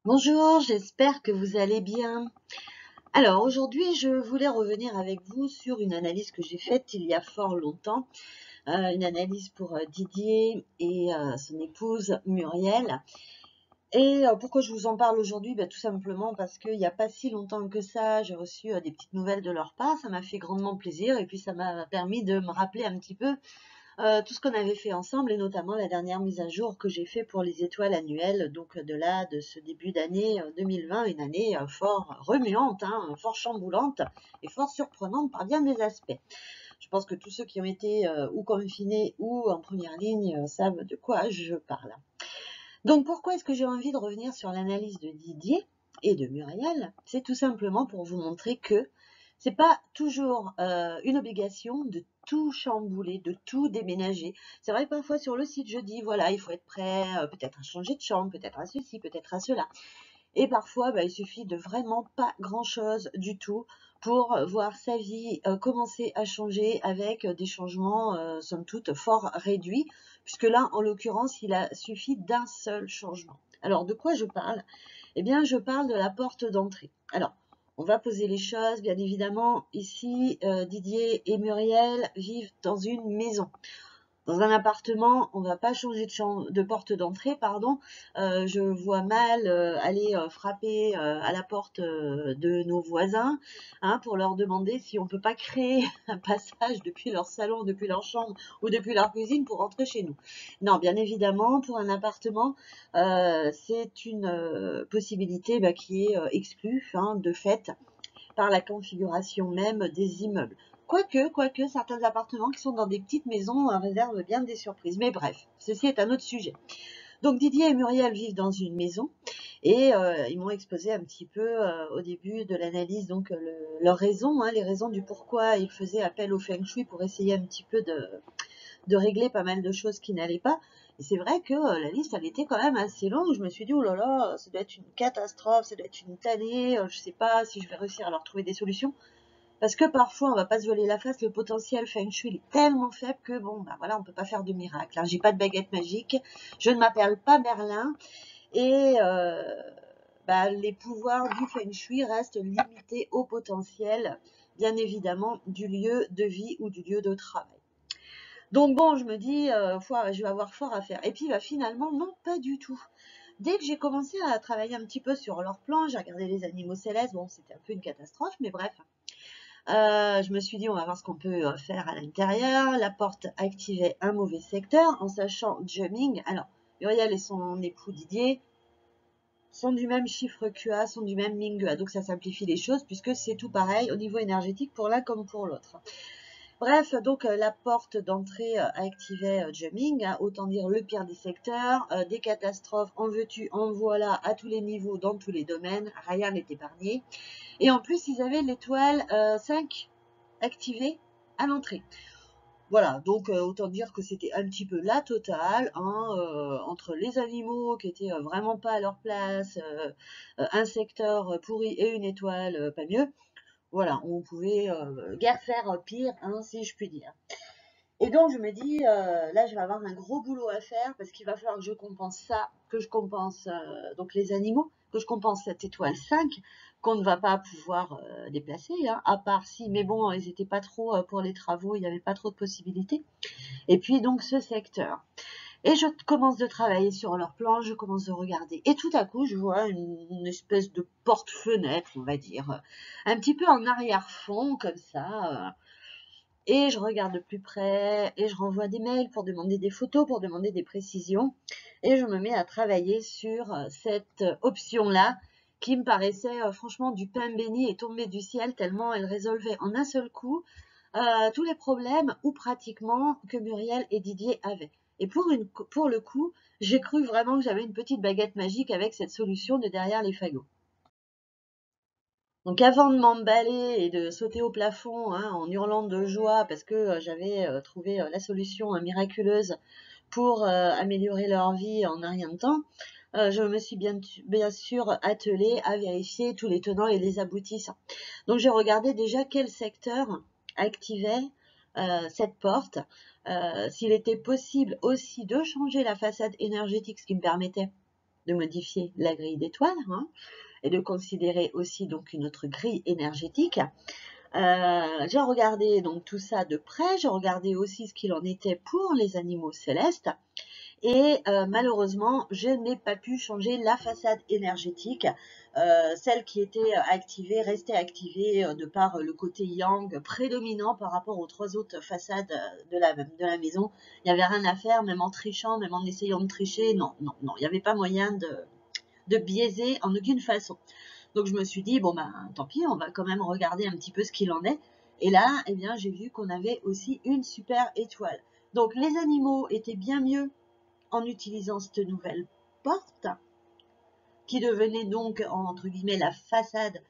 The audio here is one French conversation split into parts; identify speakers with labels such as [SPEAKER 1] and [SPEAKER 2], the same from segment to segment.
[SPEAKER 1] Bonjour, j'espère que vous allez bien. Alors aujourd'hui, je voulais revenir avec vous sur une analyse que j'ai faite il y a fort longtemps, une analyse pour Didier et son épouse Muriel. Et pourquoi je vous en parle aujourd'hui? Tout simplement parce qu'il n'y a pas si longtemps que ça, j'ai reçu des petites nouvelles de leur part. Ça m'a fait grandement plaisir et puis ça m'a permis de me rappeler un petit peu tout ce qu'on avait fait ensemble et notamment la dernière mise à jour que j'ai fait pour les étoiles annuelles, donc de ce début d'année 2020, une année fort remuante, hein, fort chamboulante et fort surprenante par bien des aspects. Je pense que tous ceux qui ont été ou confinés ou en première ligne savent de quoi je parle. Donc pourquoi est-ce que j'ai envie de revenir sur l'analyse de Didier et de Muriel? C'est tout simplement pour vous montrer que c'est pas toujours une obligation de tout chambouler, de tout déménager. C'est vrai que parfois sur le site, je dis voilà, il faut être prêt, peut-être à changer de chambre, peut-être à ceci, peut-être à cela. Et parfois, il suffit de vraiment pas grand-chose du tout pour voir sa vie commencer à changer avec des changements, somme toute, fort réduits, puisque là, en l'occurrence, il a suffi d'un seul changement. Alors, de quoi je parle? Eh bien, je parle de la porte d'entrée. Alors, on va poser les choses, bien évidemment. Ici, Didier et Muriel vivent dans une maison. Dans un appartement, on ne va pas changer de porte d'entrée, pardon. Je vois mal aller frapper à la porte de nos voisins, hein, pour leur demander si on ne peut pas créer un passage depuis leur salon, depuis leur chambre ou depuis leur cuisine pour rentrer chez nous. Non, bien évidemment, pour un appartement, c'est une possibilité qui est exclue, hein, de fait, par la configuration même des immeubles. Quoique, certains appartements qui sont dans des petites maisons réservent bien des surprises. Mais bref, ceci est un autre sujet. Donc Didier et Muriel vivent dans une maison et ils m'ont exposé un petit peu au début de l'analyse donc leurs raisons, hein, les raisons du pourquoi ils faisaient appel au Feng Shui pour essayer un petit peu de régler pas mal de choses qui n'allaient pas. Et c'est vrai que la liste, elle était quand même assez longue. Je me suis dit, oh là là, ça doit être une catastrophe, ça doit être une tannée, je sais pas si je vais réussir à leur trouver des solutions. Parce que parfois, on va pas se voiler la face, le potentiel Feng Shui est tellement faible que bon, voilà, on peut pas faire de miracle, hein. J'ai pas de baguette magique, je ne m'appelle pas Merlin et les pouvoirs du Feng Shui restent limités au potentiel, bien évidemment, du lieu de vie ou du lieu de travail. Donc bon, je me dis, je vais avoir fort à faire. Et puis finalement, non, pas du tout. Dès que j'ai commencé à travailler un petit peu sur leur plan, j'ai regardé les animaux célestes. Bon, c'était un peu une catastrophe, mais bref. Je me suis dit, on va voir ce qu'on peut faire à l'intérieur. La porte activait un mauvais secteur en sachant jamming. Alors, Muriel et son époux Didier sont du même chiffre QA, sont du même Mingua. Donc ça simplifie les choses puisque c'est tout pareil au niveau énergétique pour l'un comme pour l'autre. Bref, donc la porte d'entrée activait jamming, hein, autant dire le pire des secteurs, des catastrophes en veux-tu, en voilà, à tous les niveaux, dans tous les domaines, rien n'est épargné. Et en plus, ils avaient l'étoile 5 activée à l'entrée. Voilà, donc autant dire que c'était un petit peu la totale, hein, entre les animaux qui étaient vraiment pas à leur place, un secteur pourri et une étoile pas mieux. Voilà, on pouvait guère faire pire, hein, si je puis dire. Et donc je me dis, là je vais avoir un gros boulot à faire parce qu'il va falloir que je compense ça, que je compense donc les animaux, que je compense cette étoile 5 qu'on ne va pas pouvoir déplacer, hein, à part si, mais bon, ils n'étaient pas trop pour les travaux, il n'y avait pas trop de possibilités. Et puis donc ce secteur. Et je commence de travailler sur leur plan, je commence de regarder. Et tout à coup, je vois une espèce de porte-fenêtre, on va dire, un petit peu en arrière-fond, comme ça. Et je regarde de plus près, et je renvoie des mails pour demander des photos, pour demander des précisions. Et je me mets à travailler sur cette option-là, qui me paraissait franchement du pain béni et tombé du ciel, tellement elle résolvait en un seul coup tous les problèmes, ou pratiquement, que Muriel et Didier avaient. Et pour le coup, j'ai cru vraiment que j'avais une petite baguette magique avec cette solution de derrière les fagots. Donc avant de m'emballer et de sauter au plafond, hein, en hurlant de joie parce que j'avais trouvé la solution miraculeuse pour améliorer leur vie en un rien de temps, je me suis bien sûr attelée à vérifier tous les tenants et les aboutissants. Donc j'ai regardé déjà quel secteur activait cette porte, s'il était possible aussi de changer la façade énergétique, ce qui me permettait de modifier la grille d'étoiles, hein, et de considérer aussi donc une autre grille énergétique. J'ai regardé donc tout ça de près, j'ai regardé aussi ce qu'il en était pour les animaux célestes. Et malheureusement, je n'ai pas pu changer la façade énergétique, celle qui était activée, restait activée de par le côté yang prédominant par rapport aux 3 autres façades de la maison. Il n'y avait rien à faire, même en trichant, même en essayant de tricher, non, non, non, il n'y avait pas moyen de biaiser en aucune façon. Donc je me suis dit, bon ben tant pis, on va quand même regarder un petit peu ce qu'il en est. Et là, eh bien, j'ai vu qu'on avait aussi une super étoile. Donc les animaux étaient bien mieux en utilisant cette nouvelle porte, qui devenait donc, entre guillemets, la façade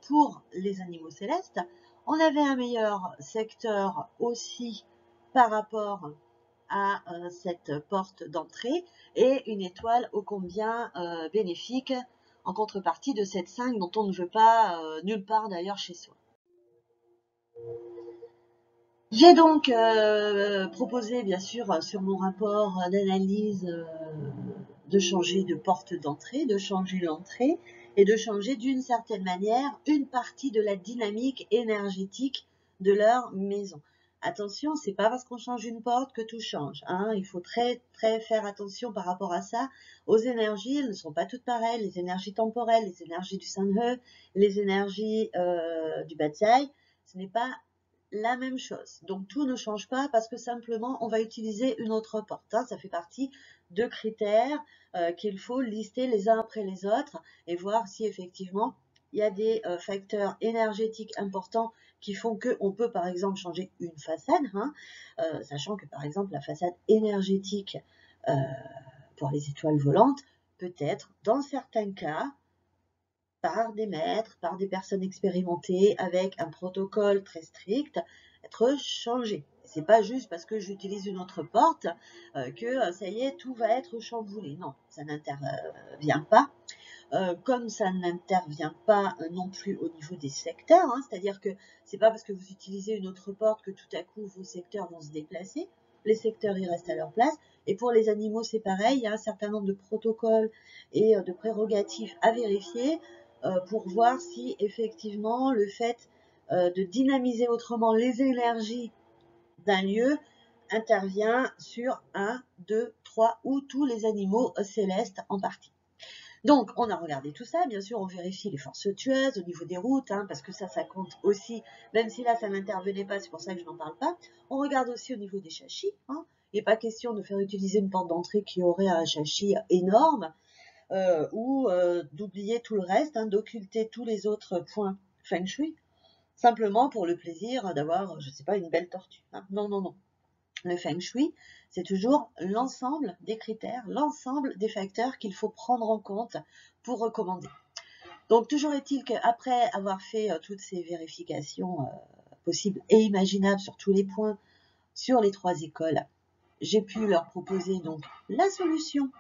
[SPEAKER 1] pour les animaux célestes. On avait un meilleur secteur aussi par rapport à cette porte d'entrée et une étoile ô combien bénéfique en contrepartie de cette 5 dont on ne veut pas nulle part d'ailleurs chez soi. J'ai donc proposé, bien sûr, sur mon rapport d'analyse, de changer de porte d'entrée, de changer l'entrée et de changer d'une certaine manière une partie de la dynamique énergétique de leur maison. Attention, c'est pas parce qu'on change une porte que tout change, hein. Il faut très faire attention par rapport à ça. Aux énergies, elles ne sont pas toutes pareilles. Les énergies temporelles, les énergies du Sanhe, les énergies du Batsai, ce n'est pas la même chose. Donc tout ne change pas parce que simplement on va utiliser une autre porte, hein. Ça fait partie de critères qu'il faut lister les uns après les autres et voir si effectivement il y a des facteurs énergétiques importants qui font qu'on peut par exemple changer une façade, hein, sachant que par exemple la façade énergétique pour les étoiles volantes peut être dans certains cas par des maîtres, par des personnes expérimentées, avec un protocole très strict, être changé. C'est pas juste parce que j'utilise une autre porte que ça y est, tout va être chamboulé. Non, ça n'intervient pas. Comme ça n'intervient pas non plus au niveau des secteurs, hein, c'est-à-dire que c'est pas parce que vous utilisez une autre porte que tout à coup vos secteurs vont se déplacer. Les secteurs, ils restent à leur place. Et pour les animaux, c'est pareil, il y a un certain nombre de protocoles et de prérogatives à vérifier pour voir si effectivement le fait de dynamiser autrement les énergies d'un lieu intervient sur 1, 2, 3 ou tous les animaux célestes en partie. Donc, on a regardé tout ça. Bien sûr, on vérifie les forces tueuses au niveau des routes, hein, parce que ça compte aussi, même si là, ça n'intervenait pas, c'est pour ça que je n'en parle pas. On regarde aussi au niveau des châssis, hein. Il n'est pas question de faire utiliser une porte d'entrée qui aurait un châssis énorme, ou d'oublier tout le reste, hein, d'occulter tous les autres points feng shui, simplement pour le plaisir d'avoir, je ne sais pas, une belle tortue, hein. Non, non, non. Le feng shui, c'est toujours l'ensemble des critères, l'ensemble des facteurs qu'il faut prendre en compte pour recommander. Donc, toujours est-il qu'après avoir fait toutes ces vérifications possibles et imaginables sur tous les points, sur les 3 écoles, j'ai pu leur proposer donc la solution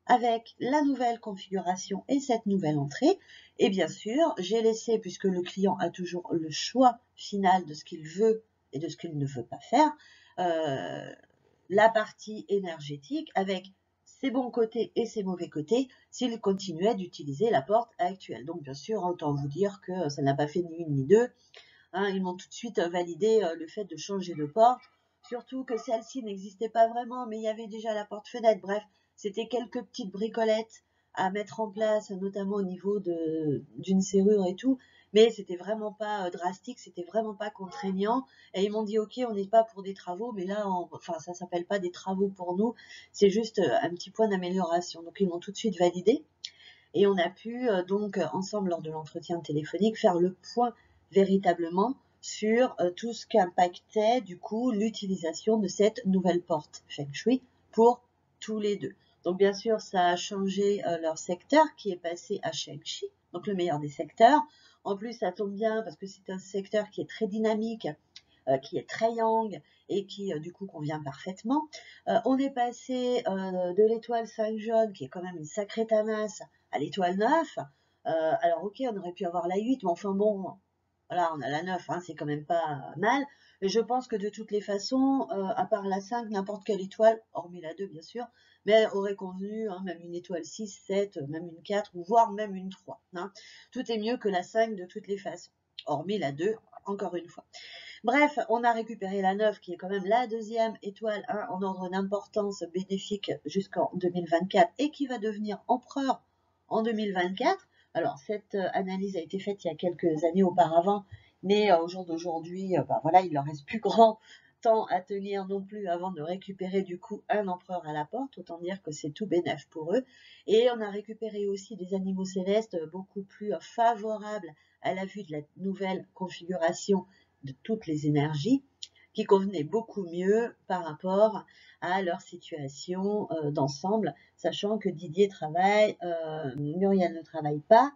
[SPEAKER 1] avec la nouvelle configuration et cette nouvelle entrée. Et bien sûr, j'ai laissé, puisque le client a toujours le choix final de ce qu'il veut et de ce qu'il ne veut pas faire, la partie énergétique avec ses bons côtés et ses mauvais côtés s'il continuait d'utiliser la porte actuelle. Donc bien sûr, autant vous dire que ça n'a pas fait ni une ni deux, hein. Ils m'ont tout de suite validé le fait de changer de porte, surtout que celle-ci n'existait pas vraiment, mais il y avait déjà la porte-fenêtre. Bref, c'était quelques petites bricolettes à mettre en place, notamment au niveau d'une serrure et tout, mais c'était vraiment pas drastique, c'était vraiment pas contraignant. Et ils m'ont dit, ok, on n'est pas pour des travaux, mais là, enfin, ça s'appelle pas des travaux pour nous, c'est juste un petit point d'amélioration. Donc ils m'ont tout de suite validé. Et on a pu donc ensemble lors de l'entretien téléphonique faire le point véritablement sur tout ce qu'impactait du coup l'utilisation de cette nouvelle porte Feng Shui pour tous les deux. Donc bien sûr, ça a changé leur secteur qui est passé à Shangxi, donc le meilleur des secteurs. En plus, ça tombe bien parce que c'est un secteur qui est très dynamique, qui est très yang et qui du coup convient parfaitement. On est passé de l'étoile 5 jaune, qui est quand même une sacrée tanasse, à l'étoile 9. Alors ok, on aurait pu avoir la 8, mais enfin bon, Voilà, on a la 9, hein, c'est quand même pas mal. Et je pense que de toutes les façons, à part la 5, n'importe quelle étoile, hormis la 2 bien sûr, mais elle aurait convenu, hein, même une étoile 6, 7, même une 4, ou voire même une 3. Hein. Tout est mieux que la 5 de toutes les façons, hormis la 2, encore une fois. Bref, on a récupéré la 9, qui est quand même la deuxième étoile, hein, en ordre d'importance bénéfique jusqu'en 2024, et qui va devenir empereur en 2024. Alors, cette analyse a été faite il y a quelques années auparavant, mais au jour d'aujourd'hui, voilà, il ne leur reste plus grand temps à tenir non plus avant de récupérer du coup un empereur à la porte. Autant dire que c'est tout bénef pour eux. Et on a récupéré aussi des animaux célestes beaucoup plus favorables à la vue de la nouvelle configuration de toutes les énergies, qui convenaient beaucoup mieux par rapport à leur situation d'ensemble, sachant que Didier travaille, Muriel ne travaille pas,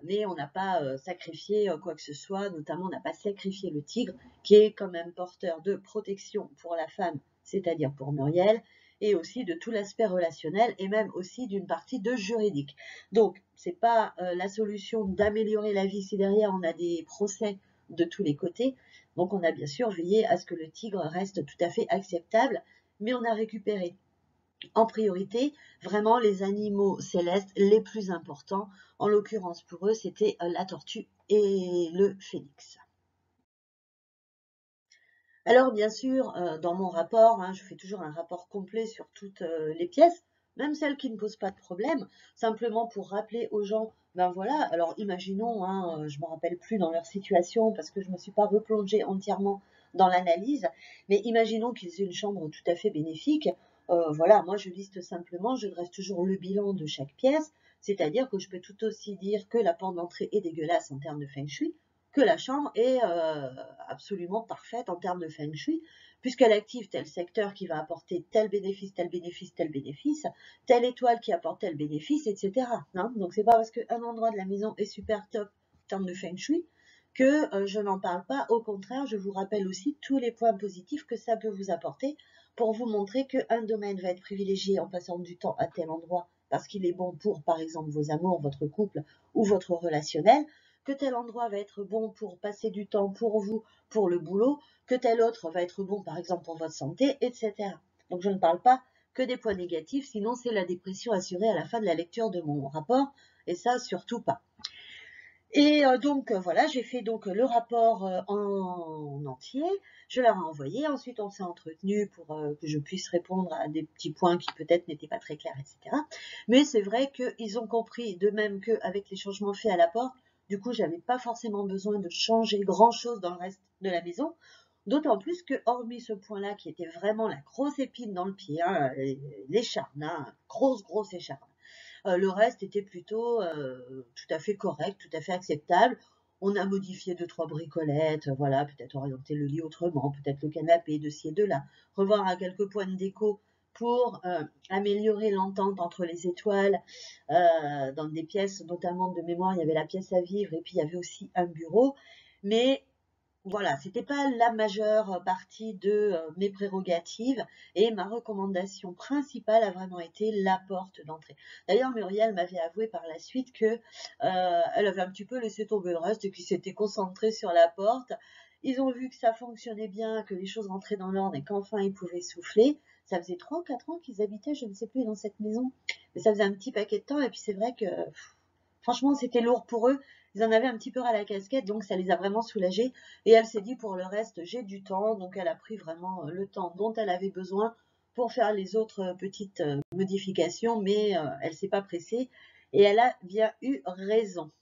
[SPEAKER 1] mais on n'a pas sacrifié quoi que ce soit, notamment on n'a pas sacrifié le tigre, qui est quand même porteur de protection pour la femme, c'est-à-dire pour Muriel, et aussi de tout l'aspect relationnel, et même aussi d'une partie de juridique. Donc, c'est pas la solution d'améliorer la vie si derrière on a des procès de tous les côtés. Donc, on a bien sûr veillé à ce que le tigre reste tout à fait acceptable, mais on a récupéré en priorité vraiment les animaux célestes les plus importants. En l'occurrence pour eux, c'était la tortue et le phénix. Alors bien sûr, dans mon rapport, hein, je fais toujours un rapport complet sur toutes les pièces, même celles qui ne posent pas de problème, simplement pour rappeler aux gens, ben voilà, alors imaginons, hein, je ne me rappelle plus dans leur situation parce que je ne me suis pas replongée entièrement dans l'analyse, mais imaginons qu'ils aient une chambre tout à fait bénéfique. Voilà, moi je liste simplement, je dresse toujours le bilan de chaque pièce, c'est-à-dire que je peux tout aussi dire que la porte d'entrée est dégueulasse en termes de feng shui, que la chambre est absolument parfaite en termes de feng shui, puisqu'elle active tel secteur qui va apporter tel bénéfice, tel bénéfice, tel bénéfice, telle étoile qui apporte tel bénéfice, etc. Hein. Donc c'est pas parce qu'un endroit de la maison est super top en termes de feng shui que je n'en parle pas. Au contraire, je vous rappelle aussi tous les points positifs que ça peut vous apporter pour vous montrer qu'un domaine va être privilégié en passant du temps à tel endroit parce qu'il est bon pour, par exemple, vos amours, votre couple ou votre relationnel, que tel endroit va être bon pour passer du temps pour vous, pour le boulot, que tel autre va être bon, par exemple, pour votre santé, etc. Donc, je ne parle pas que des points négatifs, sinon c'est la dépression assurée à la fin de la lecture de mon rapport, et ça, surtout pas. Et donc, voilà, j'ai fait donc le rapport en entier, je leur ai envoyé, ensuite on s'est entretenu pour que je puisse répondre à des petits points qui peut-être n'étaient pas très clairs, etc. Mais c'est vrai qu'ils ont compris, de même qu'avec les changements faits à la porte, du coup, j'avais pas forcément besoin de changer grand-chose dans le reste de la maison, d'autant plus que, hormis ce point-là qui était vraiment la grosse épine dans le pied, hein, l'écharpe, hein, grosse écharpe, le reste était plutôt tout à fait correct, tout à fait acceptable. On a modifié 2-3 bricolettes, voilà, peut-être orienter le lit autrement, peut-être le canapé de ci et de là, revoir à quelques points de déco pour améliorer l'entente entre les étoiles dans des pièces, notamment de mémoire, il y avait la pièce à vivre et puis il y avait aussi un bureau. Mais voilà, c'était pas la majeure partie de mes prérogatives et ma recommandation principale a vraiment été la porte d'entrée. D'ailleurs, Muriel m'avait avoué par la suite que elle avait un petit peu laissé tomber le reste et qu'il s'était concentré sur la porte. Ils ont vu que ça fonctionnait bien, que les choses rentraient dans l'ordre et qu'enfin ils pouvaient souffler. Ça faisait 3 ou 4 ans qu'ils habitaient, je ne sais plus, dans cette maison. Mais ça faisait un petit paquet de temps et puis c'est vrai que franchement, c'était lourd pour eux. Ils en avaient un petit peu ras la casquette, donc ça les a vraiment soulagés. Et elle s'est dit, pour le reste, j'ai du temps. Donc elle a pris vraiment le temps dont elle avait besoin pour faire les autres petites modifications, mais elle ne s'est pas pressée. Et elle a bien eu raison.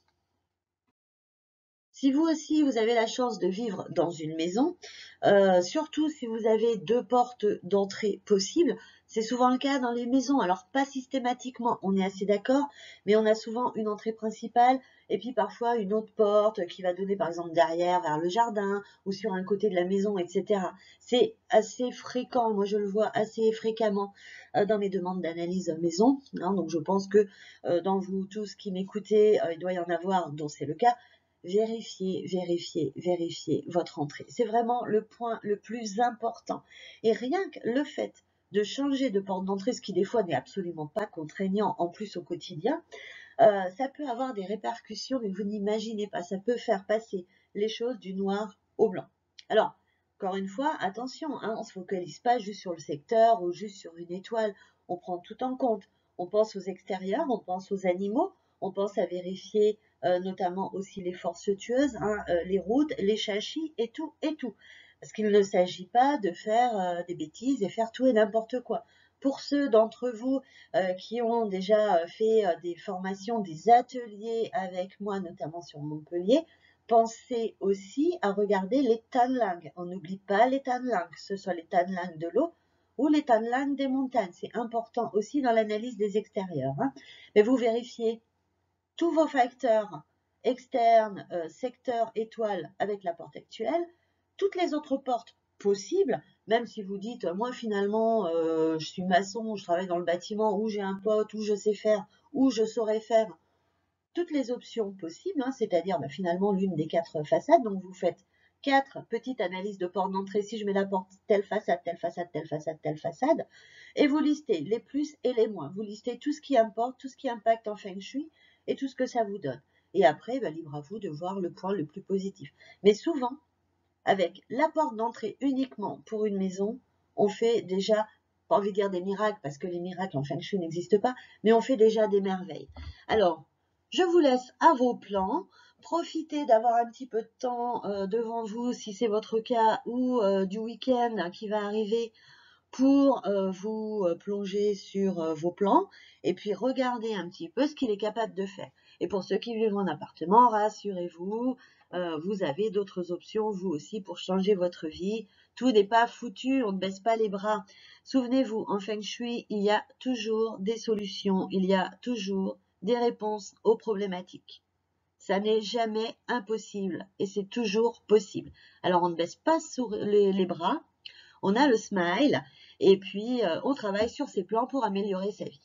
[SPEAKER 1] Si vous aussi, vous avez la chance de vivre dans une maison, surtout si vous avez 2 portes d'entrée possibles, c'est souvent le cas dans les maisons. Alors, pas systématiquement, on est assez d'accord, mais on a souvent une entrée principale et puis parfois une autre porte qui va donner par exemple derrière vers le jardin ou sur un côté de la maison, etc. C'est assez fréquent, moi je le vois assez fréquemment dans mes demandes d'analyse maison. Hein, donc je pense que dans vous tous qui m'écoutez, il doit y en avoir dont c'est le cas. Vérifiez, vérifiez, vérifiez votre entrée. C'est vraiment le point le plus important. Et rien que le fait de changer de porte d'entrée, ce qui des fois n'est absolument pas contraignant en plus au quotidien, ça peut avoir des répercussions, mais vous n'imaginez pas. Ça peut faire passer les choses du noir au blanc. Alors, encore une fois, attention, hein, on ne se focalise pas juste sur le secteur ou juste sur une étoile. On prend tout en compte. On pense aux extérieurs, on pense aux animaux, on pense à vérifier notamment aussi les forces tueuses, hein, les routes, les châchis et tout, et tout. Parce qu'il ne s'agit pas de faire des bêtises et faire tout et n'importe quoi. Pour ceux d'entre vous qui ont déjà fait des formations, des ateliers avec moi, notamment sur Montpellier, pensez aussi à regarder les tanlangs. On n'oublie pas les tanlangs, que ce soit les tanlangs de l'eau ou les tanlangs des montagnes. C'est important aussi dans l'analyse des extérieurs. Hein. Mais vous vérifiez tous vos facteurs externes, secteur, étoile avec la porte actuelle, toutes les autres portes possibles, même si vous dites, moi finalement, je suis maçon, je travaille dans le bâtiment, ou j'ai un pote, ou je sais faire, ou je saurais faire, toutes les options possibles, hein, c'est-à-dire finalement l'une des 4 façades, donc vous faites 4 petites analyses de porte d'entrée, si je mets la porte telle façade, telle façade, telle façade, telle façade, et vous listez les plus et les moins, vous listez tout ce qui importe, tout ce qui impacte en Feng Shui, et tout ce que ça vous donne. Et après, libre à vous de voir le point le plus positif. Mais souvent, avec la porte d'entrée uniquement pour une maison, on fait déjà, pas envie de dire des miracles, parce que les miracles en Feng Shui n'existent pas, mais on fait déjà des merveilles. Alors, je vous laisse à vos plans. Profitez d'avoir un petit peu de temps devant vous, si c'est votre cas, ou du week-end qui va arriver pour vous plonger sur vos plans et puis regardez un petit peu ce qu'il est capable de faire. Et pour ceux qui vivent en appartement, rassurez-vous, vous avez d'autres options vous aussi pour changer votre vie. Tout n'est pas foutu, on ne baisse pas les bras. Souvenez-vous, en Feng Shui, il y a toujours des solutions, il y a toujours des réponses aux problématiques. Ça n'est jamais impossible et c'est toujours possible. Alors on ne baisse pas les bras, on a le smile et puis on travaille sur ses plans pour améliorer sa vie.